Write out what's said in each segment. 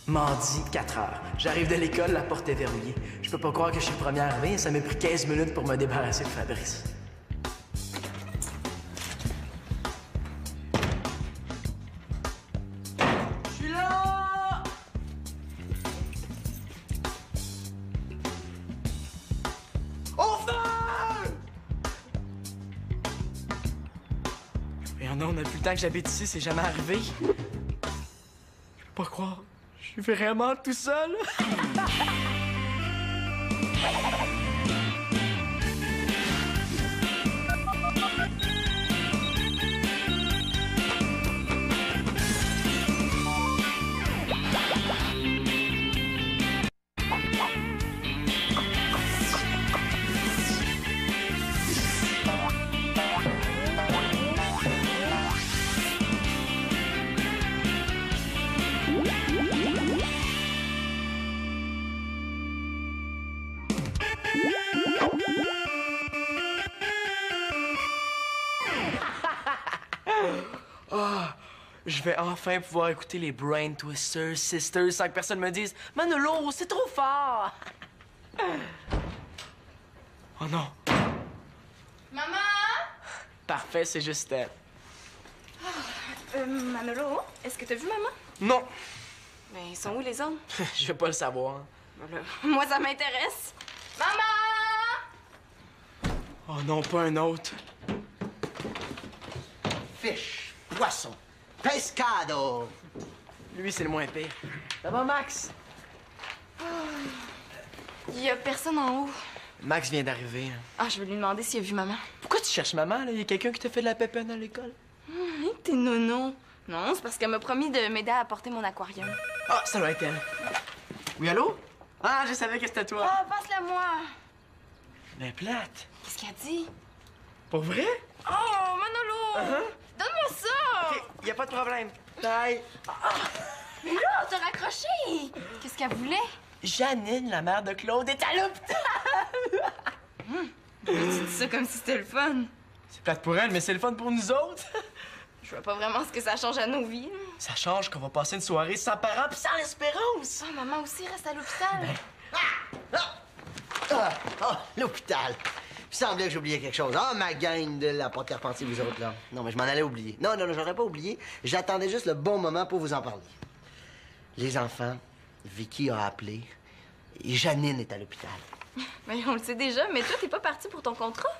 Mardi, 4 heures. J'arrive de l'école, la porte est verrouillée. Je peux pas croire que je suis le premier arrivé. Ça m'a pris 15 minutes pour me débarrasser de Fabrice. Je suis là! Au feu! Mais non, on a plus le temps que j'habite ici, c'est jamais arrivé. Je peux pas croire. Je suis vraiment tout seul. Je vais enfin pouvoir écouter les Brain Twisters, Sisters, sans que personne me dise « Manolo, c'est trop fort! » Oh non! Maman! Parfait, c'est juste elle. Manolo, est-ce que t'as vu maman? Non! Mais ils sont où les autres? Je vais pas le savoir. Voilà. Moi, ça m'intéresse. Maman! Oh non, pas un autre. Fish, poisson, pescado. Lui, c'est le moins pire. Ça va, Max? Il y a personne en haut. Max vient d'arriver. Ah, je vais lui demander s'il a vu maman. Pourquoi tu cherches maman, là? Y a quelqu'un qui t'a fait de la pépine à l'école? T'es nono. Non, c'est parce qu'elle m'a promis de m'aider à apporter mon aquarium. Ah, ça doit être elle. Oui, allô? Ah, je savais que c'était toi. Ah, passe-la moi. Mais plate. Qu'est-ce qu'elle dit? Pour vrai? Oh, Manolo! Donne-moi ça! OK, y a pas de problème. Bye. Mais là, t'as raccroché! Qu'est-ce qu'elle voulait? Janine, la mère de Claude, est à l'hôpital! Tu dis ça comme si c'était le fun. C'est plate pour elle, mais c'est le fun pour nous autres. Je vois pas vraiment ce que ça change à nos vies. Ça change qu'on va passer une soirée sans parents pis sans espérance. Ah, maman aussi reste à l'hôpital. L'hôpital. Il semblait que j'oubliais quelque chose. Ah, ma gang de la porte Carpentier, vous autres, là. Non, mais je m'en allais oublier. Non, j'aurais pas oublié. J'attendais juste le bon moment pour vous en parler. Les enfants, Vicky a appelé et Janine est à l'hôpital. Mais on le sait déjà, mais toi, t'es pas parti pour ton contrat?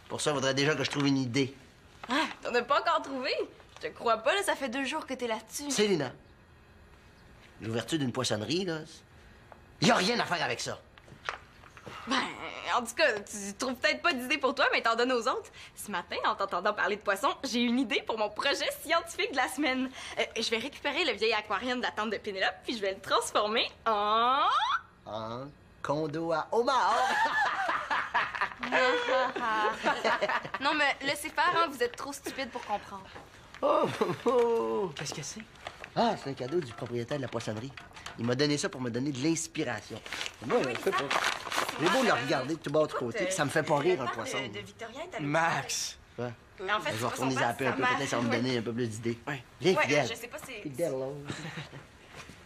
Pour ça, il faudrait déjà que je trouve une idée. Ah, t'en as pas encore trouvé? Je te crois pas, là, ça fait 2 jours que t'es là-dessus. Célina, l'ouverture d'une poissonnerie, là, il y a rien à faire avec ça. Ben, en tout cas, tu trouves peut-être pas d'idée pour toi, mais t'en donnes aux autres. Ce matin, en t'entendant parler de poissons, j'ai une idée pour mon projet scientifique de la semaine. Je vais récupérer le vieil aquarium de la tante de Pénélope, puis je vais le transformer en... Un condo à homard. Non, mais laissez faire, hein, vous êtes trop stupide pour comprendre. Oh. Qu'est-ce que c'est? Ah, c'est un cadeau du propriétaire de la poissonnerie. Il m'a donné ça pour me donner de l'inspiration. Moi, je sais pas. J'ai beau le regarder de tout bas de côté, ça me fait pas rire, un poisson. De Victoria est à Max! Ouais. Mais en fait, Je c'est vais pas son retourner père, zapper un c'est peu, sa peut-être ça va me mère. donner un peu plus d'idées. Ouais. Viens, Ouais, Fidèle. je sais pas, c'est... Fidèle, là.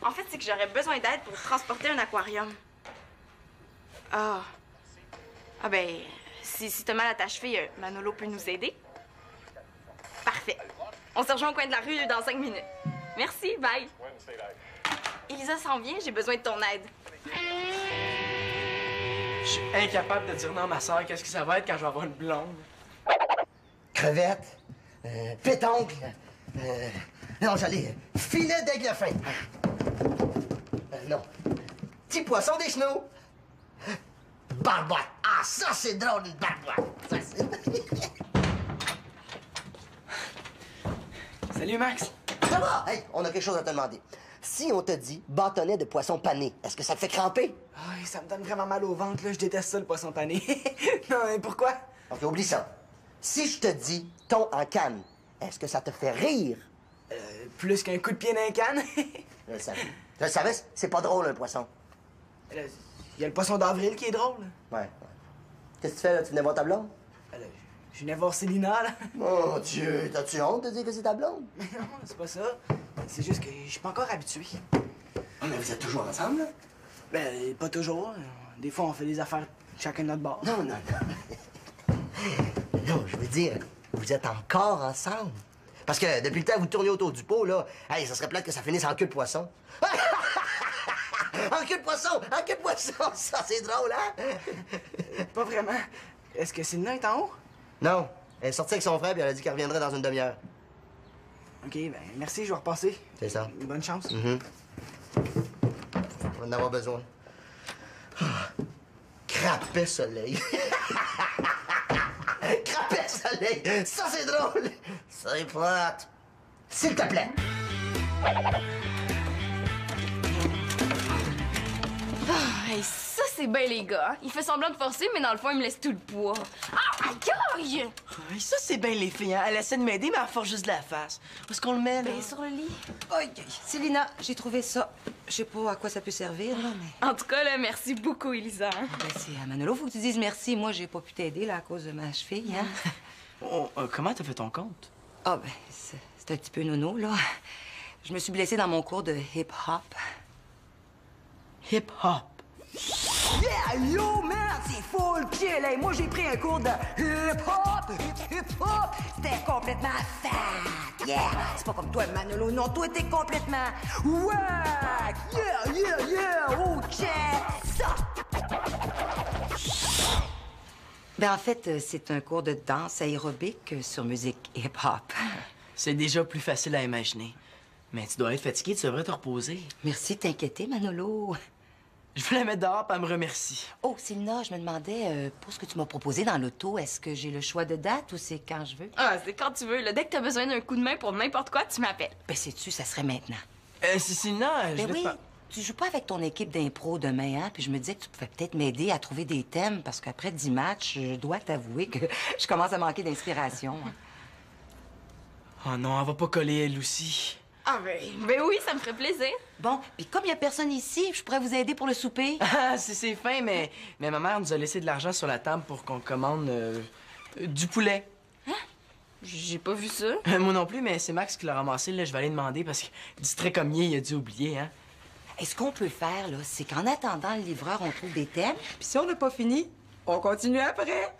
En fait, c'est que j'aurais besoin d'aide pour transporter un aquarium. Ah. Ah ben, si t'as mal à ta cheville, Manolo peut nous aider. Parfait. On se rejoint au coin de la rue dans 5 minutes. Merci, bye. Elisa s'en vient, j'ai besoin de ton aide. Je suis incapable de dire non à ma soeur qu'est-ce que ça va être quand je vais avoir une blonde. Crevette, pétoncle, non, j'allais, filet d'aigle fin. Non, petit poisson des chenaux. Barbotte. Ah, ça, c'est drôle, une barbotte. Ça, c'est... Salut, Max. Ça va? Hey, on a quelque chose à te demander. Si on te dit bâtonnet de poisson pané, est-ce que ça te fait cramper? Ay, ça me donne vraiment mal au ventre, là. Je déteste ça, le poisson pané. Non, mais pourquoi? OK, oublie ça. Si je te dis thon en canne, est-ce que ça te fait rire? Plus qu'un coup de pied dans un canne. Je le savais. Je le savais, c'est pas drôle, un poisson. Il y a le poisson d'avril qui est drôle. Ouais. Qu'est-ce que tu fais, là? Tu venais voir ta blonde? Je venais voir Célina, là. Mon Dieu, t'as-tu honte de dire que c'est ta blonde? Mais non, c'est pas ça. C'est juste que je suis pas encore habitué. Oh, mais vous êtes toujours ensemble, là? Ben, pas toujours. Des fois, on fait des affaires chacun de notre bord. Non, non, non. Non, je veux dire, vous êtes encore ensemble. Parce que depuis le temps que vous tournez autour du pot, là, hey, ça serait plate que ça finisse en queue de poisson. En queue de poisson! En queue de poisson! Ça, c'est drôle, hein? Pas vraiment. Est-ce que Célina est en haut? Non. Elle est sortie avec son frère et elle a dit qu'elle reviendrait dans une demi-heure. OK, ben merci, je vais repasser. C'est ça. Bonne chance. On va en avoir besoin. Crapet soleil. Crapet soleil. Ça, c'est drôle. C'est plate. S'il te plaît. Hey, ça, c'est bien, les gars. Il fait semblant de forcer, mais dans le fond, il me laisse tout le poids. Ah, aïe! Hey, ça, c'est bien les filles, hein. Elle essaie de m'aider, mais elle force juste de la face. Où est-ce qu'on le met, là? Ben, sur le lit. Aïe, Célina, j'ai trouvé ça. Je sais pas à quoi ça peut servir, là, mais... En tout cas, là, merci beaucoup, Elisa. Ben, c'est à Manolo, faut que tu dises merci. Moi, j'ai pas pu t'aider, là, à cause de ma cheville, hein. Oh, comment t'as fait ton compte? Ah, ben, c'est un petit peu nono, là. Je me suis blessée dans mon cours de hip-hop. Hip-hop. Yeah, yo, man, c'est full chill. Hey, moi, j'ai pris un cours de hip-hop. Hip-hop, c'était complètement fat. Yeah, c'est pas comme toi, Manolo. Non, toi, t'es complètement wack. Yeah, yeah, yeah. Oh, check ça. Ben, en fait, c'est un cours de danse aérobique sur musique hip-hop. C'est déjà plus facile à imaginer. Mais tu dois être fatigué, tu devrais te reposer. Merci de t'inquiéter, Manolo. Je vais la mettre dehors, puis elle me remercie. Oh, Célina, je me demandais, pour ce que tu m'as proposé dans l'auto, est-ce que j'ai le choix de date ou c'est quand je veux? Ah, c'est quand tu veux, là. Dès que t'as besoin d'un coup de main pour n'importe quoi, tu m'appelles. Ben, sais-tu, ça serait maintenant. C'est Célina, je Ben vais oui, pas... tu joues pas avec ton équipe d'impro demain, hein? Puis je me disais que tu pouvais peut-être m'aider à trouver des thèmes, parce qu'après 10 matchs, je dois t'avouer que je commence à manquer d'inspiration. Hein. Oh non, elle va pas coller, elle aussi. Ah, ben oui, ça me ferait plaisir. Bon, puis comme il y a personne ici, je pourrais vous aider pour le souper. Ah, c'est fin, mais ma mère nous a laissé de l'argent sur la table pour qu'on commande du poulet. J'ai pas vu ça. Moi non plus, mais c'est Max qui l'a ramassé, là. Je vais aller demander parce que, distrait comme il a dû oublier, hein. Et ce qu'on peut faire, là, c'est qu'en attendant le livreur, on trouve des thèmes. Puis si on n'a pas fini, on continue après.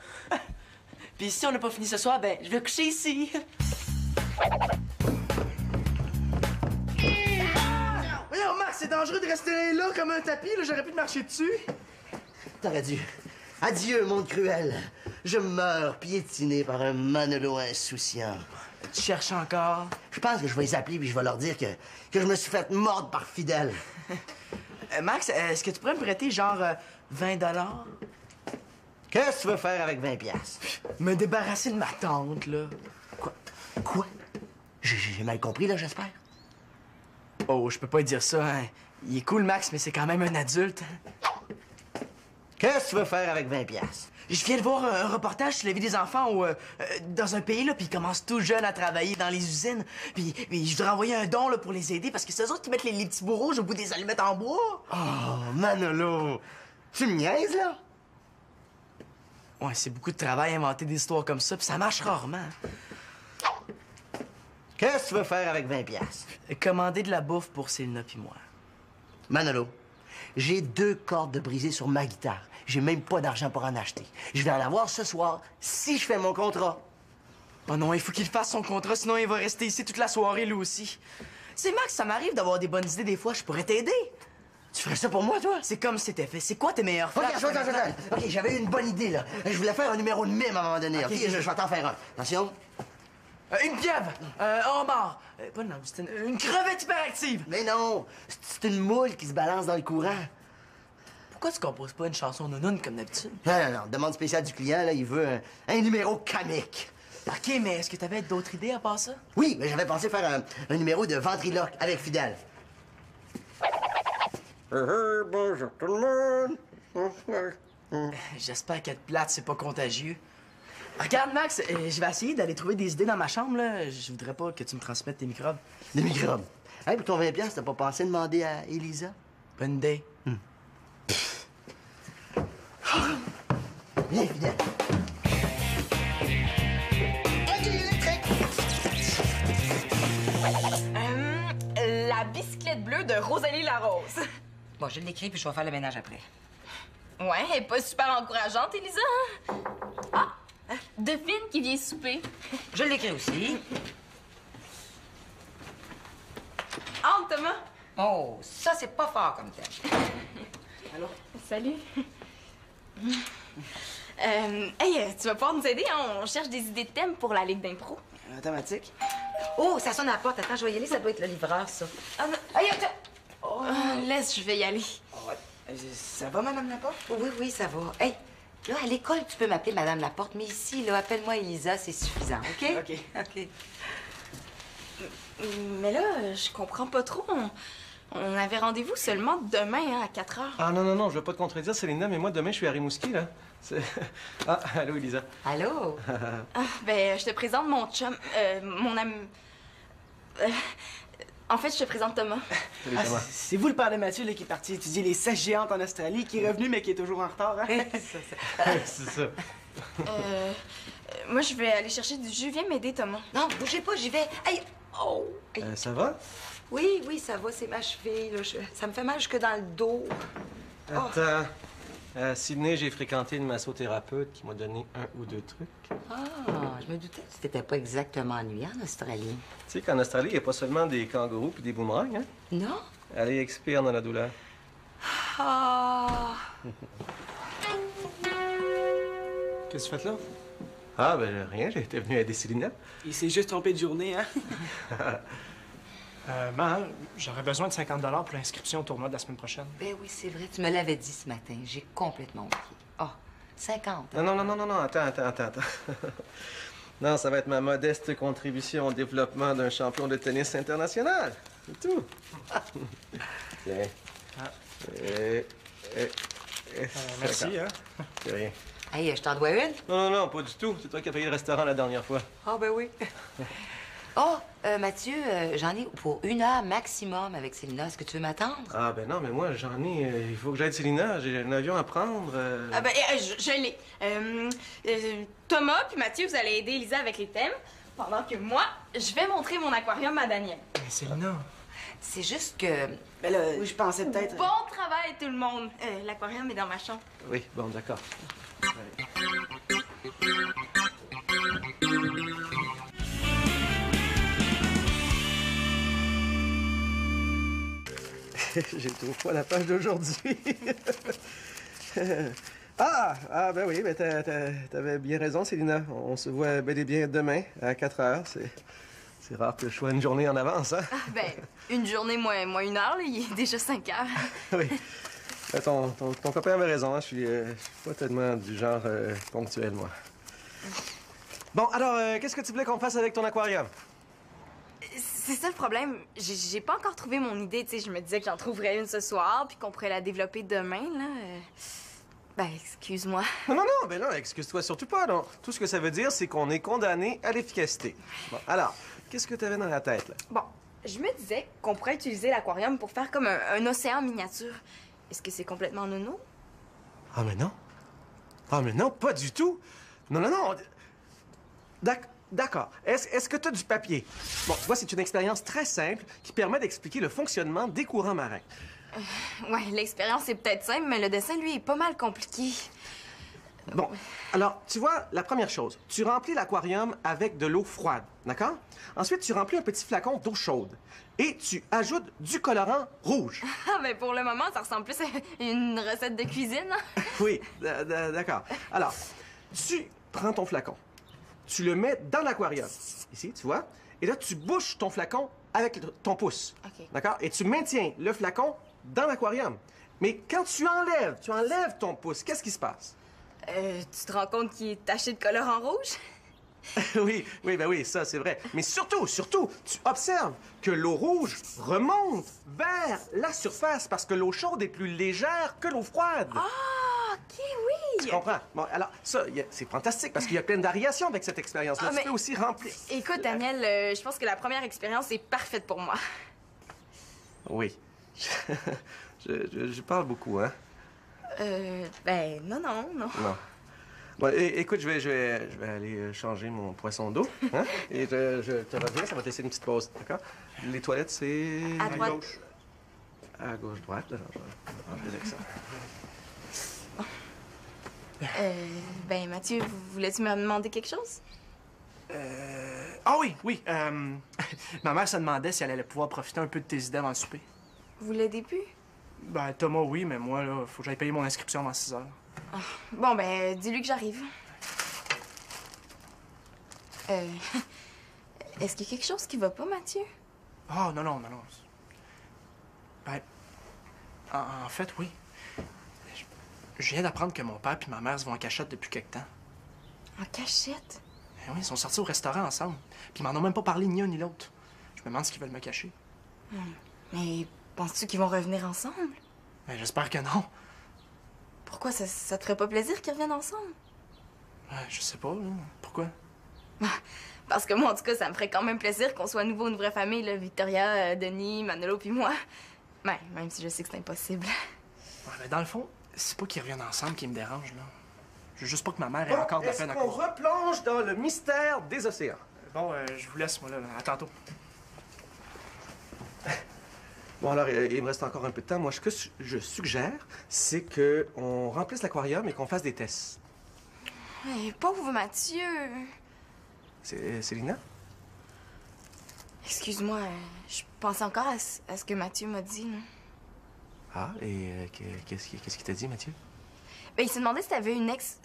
Puis si on n'a pas fini ce soir, ben, je vais coucher ici. Voyons, Max, c'est dangereux de rester là comme un tapis, là. J'aurais pu te marcher dessus. T'aurais dû. Adieu, monde cruel. Je meurs piétiné par un Manolo insouciant. Tu cherches encore? Je pense que je vais les appeler puis je vais leur dire que je me suis fait mordre par Fidèle. Max, est-ce que tu pourrais me prêter genre 20 $? Qu'est-ce que tu veux faire avec 20 piastres? Me débarrasser de ma tante, là. Quoi? J'ai mal compris, là, j'espère. Oh, je peux pas te dire ça, hein. Il est cool, Max, mais c'est quand même un adulte. Qu'est-ce que tu veux faire avec 20 piastres? Je viens de voir un reportage sur la vie des enfants dans un pays, là, puis ils commencent tout jeunes à travailler dans les usines. Puis je voudrais envoyer un don, là, pour les aider, parce que c'est eux autres qui mettent les petits bouts rouges au bout des allumettes en bois. Oh, Manolo! Tu me niaises, là? Ouais, c'est beaucoup de travail à inventer des histoires comme ça, puis ça marche rarement. Qu'est-ce que tu veux faire avec 20 piastres? Commander de la bouffe pour Célina puis moi. Manolo, j'ai 2 cordes brisées sur ma guitare. J'ai même pas d'argent pour en acheter. Je vais en avoir ce soir si je fais mon contrat. Oh non, il faut qu'il fasse son contrat, sinon il va rester ici toute la soirée, lui aussi. C'est Max, ça m'arrive d'avoir des bonnes idées des fois, je pourrais t'aider. Tu ferais ça pour moi, toi? C'est comme si c'était fait. C'est quoi tes meilleurs OK, flashs? attends. OK, j'avais une bonne idée, là. Je voulais faire un numéro de mime à un moment donné. OK, je vais t'en faire un. Attention. Une pieuvre, un homard, pas une langoustine, une crevette hyperactive. Mais non, c'est une moule qui se balance dans le courant. Pourquoi tu composes pas une chanson nounoune comme d'habitude? Non. Demande spéciale du client, là, il veut un numéro comique. OK, mais est-ce que t'avais d'autres idées à part ça? Oui, mais j'avais pensé faire un numéro de ventriloque avec Fidèle. Bonjour tout le monde. J'espère qu'être plate, c'est pas contagieux. Regarde, Max, je vais essayer d'aller trouver des idées dans ma chambre, là. Je voudrais pas que tu me transmettes tes microbes. Des microbes. Hey, pour ton 20 piastres, t'as pas pensé demander à Elisa? Bonne idée. Viens, Fidèle. La bicyclette bleue de Rosalie Larose. Bon, je l'écris puis je vais faire le ménage après. Ouais, elle est pas super encourageante, Elisa. Ah, Delphine qui vient souper. Je l'écris aussi. Ah, Thomas. Oh, ça, c'est pas fort comme thème. Allô? Salut. Hey, tu vas pouvoir nous aider, hein? On cherche des idées de thèmes pour la Ligue d'impro. Thématique? Oh, ça sonne à la porte. Attends, je vais y aller. Ça doit être le livreur, ça. Ah, non. Aïe, attends! Oh, laisse, je vais y aller. Ça va, Madame Laporte? Oui, oui, ça va. Hey, là, à l'école, tu peux m'appeler Madame Laporte, mais ici, là, appelle-moi Elisa, c'est suffisant, OK? OK. OK. Mais là, je comprends pas trop. On avait rendez-vous seulement demain, hein, à 4 heures. Ah non, non, non, je veux pas te contredire, Célina, mais moi, demain, je suis à Rimouski, là. Ah, allô, Elisa. Allô? Ah, ben, je te présente mon chum, mon ami... en fait, je te présente Thomas. Salut, Thomas. C'est vous le père de Mathieu là, qui est parti étudier les sèches géantes en Australie, qui est revenu mais qui est toujours en retard, hein? C'est ça. Moi, je vais aller chercher du jus. Viens m'aider, Thomas. Non, bougez pas, j'y vais. Hey! Oh! Hey. Ça va? Oui, oui, ça va, c'est ma cheville. Là. Ça me fait mal jusque dans le dos. Attends. À Sydney, j'ai fréquenté une massothérapeute qui m'a donné 1 ou 2 trucs. Ah, je me doutais que t'étais pas exactement ennuyé en Australie. Tu sais qu'en Australie, il n'y a pas seulement des kangourous puis des boomerangs, hein? Non? Allez, expire dans la douleur. Ah! Qu'est-ce que tu fais là? Ah, ben rien, j'étais venu aider Célina. Il s'est juste trompé de journée, hein? Maman, j'aurais besoin de 50 $ pour l'inscription au tournoi de la semaine prochaine. Ben oui, c'est vrai, tu me l'avais dit ce matin. J'ai complètement oublié. Ah, 50. Non, non, non, non, non, non, attends. Non, ça va être ma modeste contribution au développement d'un champion de tennis international. C'est tout. Tiens. Merci, hein? C'est rien. Hey, je t'en dois une? Non, non, non, pas du tout. C'est toi qui as payé le restaurant la dernière fois. Ah, ben oui. Oh, Mathieu, j'en ai pour 1 heure maximum avec Célina. Est-ce que tu veux m'attendre? Ah, ben non, mais moi, j'en ai. Il faut que j'aide Célina. J'ai un avion à prendre. Ah ben, je l'ai. Thomas puis Mathieu, vous allez aider Elisa avec les thèmes, pendant que moi, je vais montrer mon aquarium à Daniel. Mais Célina. C'est juste que... Ben là, oui, je pensais peut-être... Bon travail, tout le monde. L'aquarium est dans ma chambre. Oui, bon, d'accord. J'ai toujours pas la page d'aujourd'hui. Ben oui, ben t'avais bien raison, Célina. On se voit bel et bien demain à 4 heures. C'est rare que je sois une journée en avance, hein? Ah ben, une journée moins 1 heure, là, il est déjà 5 heures. Oui. Ben, ton copain avait raison, hein? Je suis pas tellement du genre ponctuel, moi. Bon, alors, qu'est-ce que tu voulais qu'on fasse avec ton aquarium? C'est ça le problème. J'ai pas encore trouvé mon idée, tu sais. Je me disais que j'en trouverais une ce soir, puis qu'on pourrait la développer demain, là. Ben, excuse-moi. Non, ben non, excuse-toi surtout pas, non. Tout ce que ça veut dire, c'est qu'on est condamné à l'efficacité. Bon, alors, qu'est-ce que t'avais dans la tête, là? Bon, je me disais qu'on pourrait utiliser l'aquarium pour faire comme un océan miniature. Est-ce que c'est complètement nono? Ah, mais non. Ah, mais non, pas du tout. Non. D'accord. Est-ce que tu as du papier? Bon, tu vois, c'est une expérience très simple qui permet d'expliquer le fonctionnement des courants marins. Ouais, l'expérience est peut-être simple, mais le dessin, lui, est pas mal compliqué. Bon, alors, tu vois, la première chose, tu remplis l'aquarium avec de l'eau froide, d'accord? Ensuite, tu remplis un petit flacon d'eau chaude et tu ajoutes du colorant rouge. Ah, ben pour le moment, ça ressemble plus à une recette de cuisine. Oui, d'accord. Alors, tu prends ton flacon, tu le mets dans l'aquarium, ici, tu vois, et là, tu bouches ton flacon avec ton pouce, OK. d'accord? Et tu maintiens le flacon dans l'aquarium. Mais quand tu enlèves ton pouce, qu'est-ce qui se passe? Tu te rends compte qu'il est taché de colorant rouge? oui, ça, c'est vrai. Mais surtout, tu observes que l'eau rouge remonte vers la surface parce que l'eau chaude est plus légère que l'eau froide. Ah, OK, oui! Tu comprends? Bon, alors, ça, c'est fantastique parce qu'il y a plein de variations avec cette expérience-là. Ah, Tu mais- peux aussi remplir. Écoute, Daniel, je pense que la première expérience est parfaite pour moi. Oui. Je parle beaucoup, hein? Ben, non. Non. Bon, écoute, je vais aller changer mon poisson d'eau. Hein? Et je te reviens, ça va te laisser une petite pause, d'accord? Les toilettes, c'est... À droite. gauche. À gauche, droite, là. Je vais ranger avec ça. Ben, Mathieu, voulais-tu me demander quelque chose? Ah oui, oui. Ma mère se demandait si elle allait pouvoir profiter un peu de tes idées avant le souper. Vous l'aidez plus? Ben, Thomas, oui, mais moi, là, faut que j'aille payer mon inscription avant 6 heures. Bon, ben, dis-lui que j'arrive. Est-ce qu'il y a quelque chose qui va pas, Mathieu? Ah, non, non, non, non. Ben, en fait, oui. Je viens d'apprendre que mon père et ma mère se vont en cachette depuis quelque temps. En cachette? Ben oui, ils sont sortis au restaurant ensemble. Puis ils m'en ont même pas parlé ni un ni l'autre. Je me demande ce qu'ils veulent me cacher. Mais penses-tu qu'ils vont revenir ensemble? Ben, j'espère que non. Pourquoi? Ça te ferait pas plaisir qu'ils reviennent ensemble? Je sais pas, là. Pourquoi? Parce que moi, en tout cas, ça me ferait quand même plaisir qu'on soit à nouveau une vraie famille, là. Victoria, Denis, Manolo puis moi. Ben, même si je sais que c'est impossible. Ouais, mais dans le fond, c'est pas qu'ils reviennent ensemble qui me dérange, là. Je veux juste pas que ma mère ait encore de la Est-ce peine à qu'on cause. replonge dans le mystère des océans? Bon, je vous laisse, moi, là. À tantôt. Bon, alors, il me reste encore un peu de temps. Moi, ce que je suggère, c'est qu'on remplisse l'aquarium et qu'on fasse des tests. Hey, pauvre Mathieu! C'est Célina? Excuse-moi, je pense encore à ce que Mathieu m'a dit, là. Ah, et qu'est-ce qu'il t'a dit, Mathieu? Ben, il s'est demandé si t'avais une ex...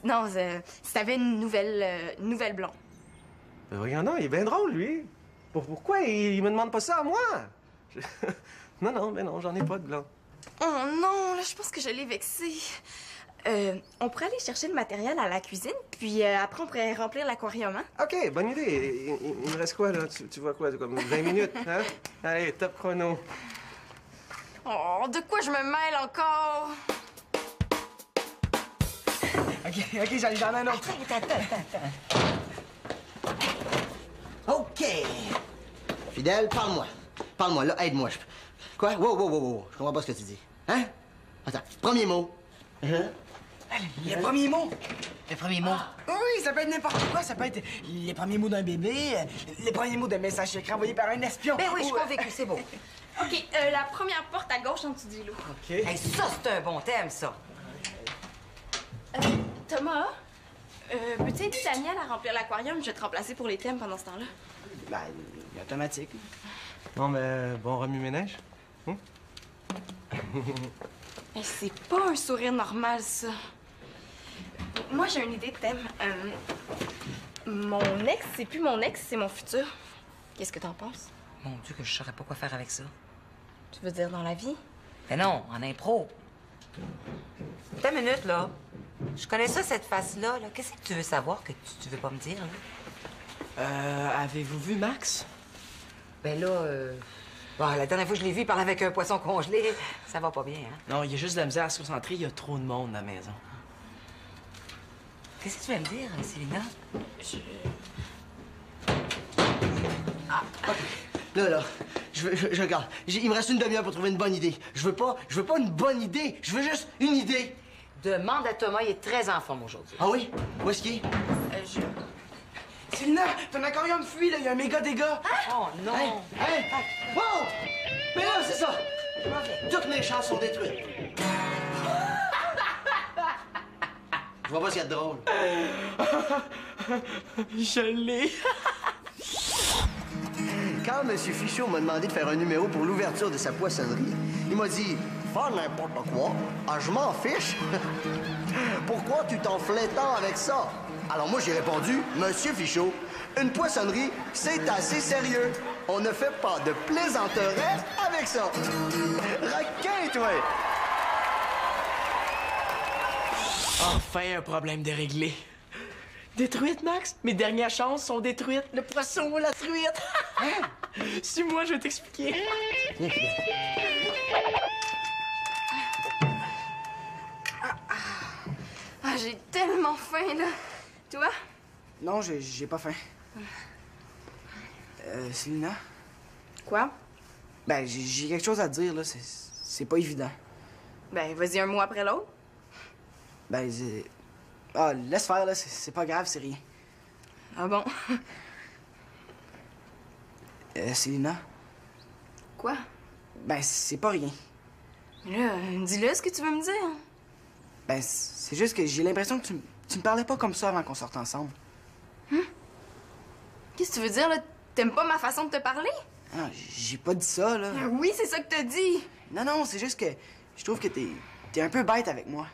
non, si t'avais une nouvelle blonde. Ben voyons, non, il est bien drôle, lui. Pourquoi il me demande pas ça à moi? Non, ben non, j'en ai pas de blanc. Oh non, là, je pense que je l'ai vexé. On pourrait aller chercher le matériel à la cuisine, puis après, on pourrait remplir l'aquarium, hein? OK, bonne idée. Il me reste quoi, là? Tu vois quoi? Comme 20 minutes, hein? Allez, top chrono. Oh, de quoi je me mêle encore? OK, j'en ai un autre. OK. Fidèle, parle-moi. Parle-moi, là, aide-moi. Quoi? Wow. Je comprends pas ce que tu dis. Hein? Attends, premier mot. Hein? Le premier mot. Le premier mot. Oui, ça peut être n'importe quoi. Ça peut être les premiers mots d'un bébé, les premiers mots d'un message secret envoyé par un espion. Ben oui, je Ou, suis convaincue, c'est beau. OK, la première porte à gauche en dessous du lot. OK. Hey, ça, c'est un bon thème, ça. Thomas, peux-tu aider Daniel à remplir l'aquarium? Je vais te remplacer pour les thèmes pendant ce temps-là. Ben, automatique. Bon, ben, bon remue-ménage. Hey, c'est pas un sourire normal, ça. Moi, j'ai une idée de thème. Mon ex, c'est plus mon ex, c'est mon futur. Qu'est-ce que t'en penses? Mon Dieu, que je saurais pas quoi faire avec ça. Tu veux dire dans la vie? Mais non, en impro. Attends une minute, là. Je connais ça, cette face-là. Là. Qu'est-ce que tu veux savoir que tu veux pas me dire, là? Avez-vous vu Max? Ben là, bon, la dernière fois que je l'ai vu, il parlait avec un poisson congelé. Ça va pas bien, hein? Non, il y a juste de la misère à se concentrer, il y a trop de monde à la maison. Qu'est-ce que tu veux me dire, Célina? Là, je regarde. Il me reste une demi-heure pour trouver une bonne idée. Je veux pas une bonne idée. Je veux juste une idée. Demande à Thomas, il est très en forme aujourd'hui. Ah oui? Où est-ce qu'il est? Célina, ton aquarium fuit, là. Il y a un méga dégât. Oh non! Hey! Wow! Mais là, c'est ça. Toutes mes chances sont détruites. Je vois pas ce qu'il y a de drôle. Je l'ai. Quand M. Fichot m'a demandé de faire un numéro pour l'ouverture de sa poissonnerie, il m'a dit « Faire n'importe quoi? Ah, je m'en fiche! Pourquoi tu t'enflais tant avec ça? » Alors moi, j'ai répondu « Monsieur Fichot, une poissonnerie, c'est assez sérieux. On ne fait pas de plaisanterie avec ça. Requin, toi! » Enfin, un problème de réglé. Détruite, Max? Mes dernières chances sont détruites. Le poisson, la truite. Suis-moi, je vais t'expliquer. Viens, Fidèle. J'ai tellement faim, là. Toi? Non, j'ai pas faim. Célina? Quoi? Ben, j'ai quelque chose à te dire, là. C'est pas évident. Ben, vas-y un mot après l'autre. Ben, ah, laisse faire, là. C'est pas grave, c'est rien. Ah bon? Célina? Quoi? Ben, c'est pas rien. Là, dis-le ce que tu veux me dire. Ben, c'est juste que j'ai l'impression que tu me parlais pas comme ça avant qu'on sorte ensemble. Qu'est-ce que tu veux dire, là? T'aimes pas ma façon de te parler? Ah, j'ai pas dit ça, là. Oui, c'est ça que t'as dit. Non, c'est juste que je trouve que t'es un peu bête avec moi.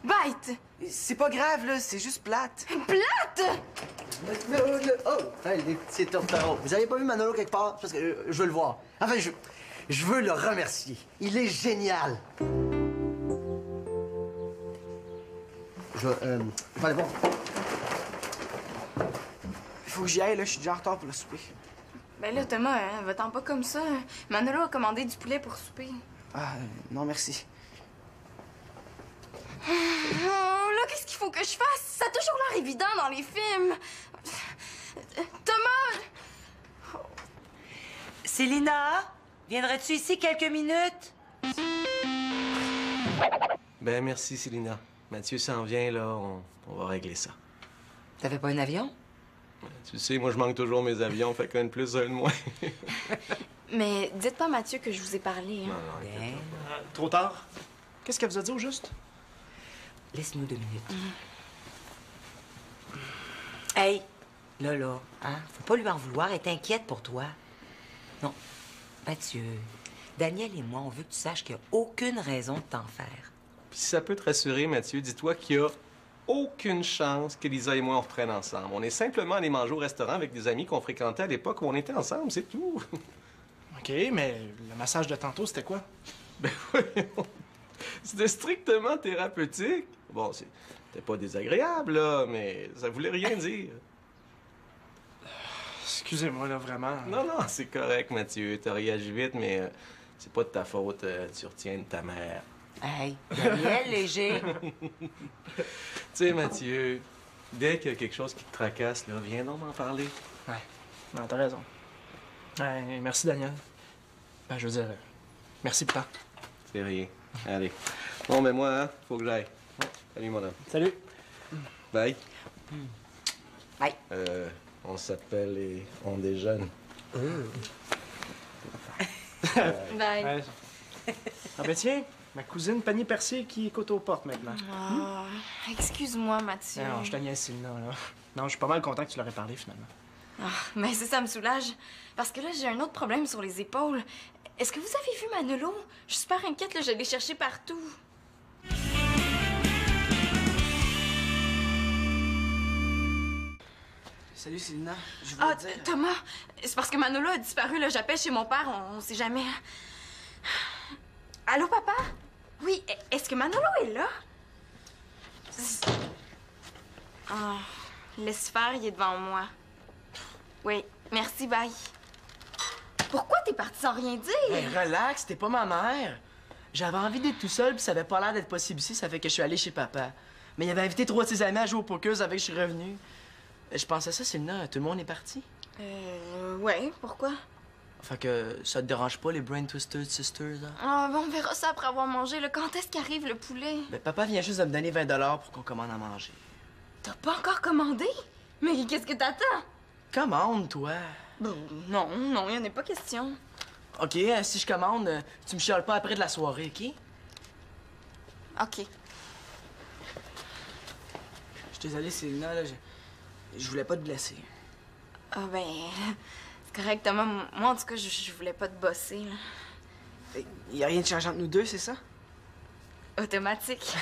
Bête! C'est pas grave, là, c'est juste plate. Plate! Oh! Hey, les petits tourtereaux. Vous avez pas vu Manolo quelque part? Parce que je veux le voir. Enfin, je veux le remercier. Il est génial. Je vais aller voir. Il faut que j'y aille, là, je suis déjà en retard pour le souper. Ben là, Thomas, va-t'en pas comme ça. Manolo a commandé du poulet pour souper. Ah, non, merci. Oh, là, qu'est-ce qu'il faut que je fasse? Ça a toujours l'air évident dans les films. Thomas! Célina, viendrais-tu ici quelques minutes? Ben, merci, Célina. Mathieu s'en vient, là. On va régler ça. T'avais pas un avion? Tu sais, moi, je manque toujours mes avions, fait qu'un de plus, un de moins. Mais dites pas à Mathieu que je vous ai parlé. Hein. Ben, Trop tard? Qu'est-ce qu'elle vous a dit au juste? laisse-nous 2 minutes. Hey, là, hein? Faut pas lui en vouloir, elle est inquiète pour toi. Non, Mathieu, Daniel et moi, on veut que tu saches qu'il n'y a aucune raison de t'en faire. Puis si ça peut te rassurer, Mathieu, dis-toi qu'il y a aucune chance que Lisa et moi, on reprenne ensemble. On est simplement allés manger au restaurant avec des amis qu'on fréquentait à l'époque où on était ensemble, c'est tout. OK, mais le massage de tantôt, c'était quoi? Ben voyons. C'était strictement thérapeutique. Bon, c'était pas désagréable, là, mais ça voulait rien dire. Excusez-moi, là, vraiment. Non, c'est correct, Mathieu. T'as réagi vite, mais c'est pas de ta faute. Tu retiens de ta mère. Hey, Daniel, léger. Tu sais, Mathieu, dès qu'il y a quelque chose qui te tracasse, là, viens donc m'en parler. Ouais, non, t'as raison. Ouais, merci, Daniel. Ben, je veux dire, merci pour ça. C'est rien. Allez. Bon, ben moi, hein, faut que j'aille. Salut, mon homme. Salut. Bye. Bye. On s'appelle et on déjeune. Bye. Ouais. Ah ben tiens, ma cousine Panier Percier qui écoute aux portes maintenant. Oh, excuse-moi, Mathieu. Non, je te niaise, Célina, là. Non, je suis pas mal content que tu leur aies parlé, finalement. Ah, mais ça me soulage. Parce que là, j'ai un autre problème sur les épaules. Est-ce que vous avez vu Manolo? Je suis super inquiète, là, je l'ai cherché partout. Salut, Célina. Je voulais Ah, te dire... Thomas, c'est parce que Manolo a disparu, là. J'appelle chez mon père, on sait jamais. Allô, papa? Oui, est-ce que Manolo est là? Ah, laisse faire, il est devant moi. Oui, merci, bye. Pourquoi t'es parti sans rien dire? Hey, relax, t'es pas ma mère. J'avais envie d'être tout seul, puis ça avait pas l'air d'être possible ici, ça fait que je suis allé chez papa. Mais il avait invité 3 de ses amis à jouer au poker, ça fait que je suis revenu. Je pensais à ça, Célina, tout le monde est parti. Ouais, pourquoi? Fait que ça te dérange pas, les Brain Twisted Sisters, hein? Ah, bon, on verra ça après avoir mangé, là. Quand est-ce qu'arrive le poulet? Ben, papa vient juste de me donner 20 $ pour qu'on commande à manger. T'as pas encore commandé? Mais qu'est-ce que t'attends? Commande, toi. Non, y en a pas question. OK, si je commande, tu me chiales pas après de la soirée, OK? OK. Je suis désolé, Célina, là, je voulais pas te blesser. Ah, ben, c'est correct, Thomas. Moi, en tout cas, je voulais pas te bosser, là. Y a rien de changeant entre nous deux, c'est ça? Automatique.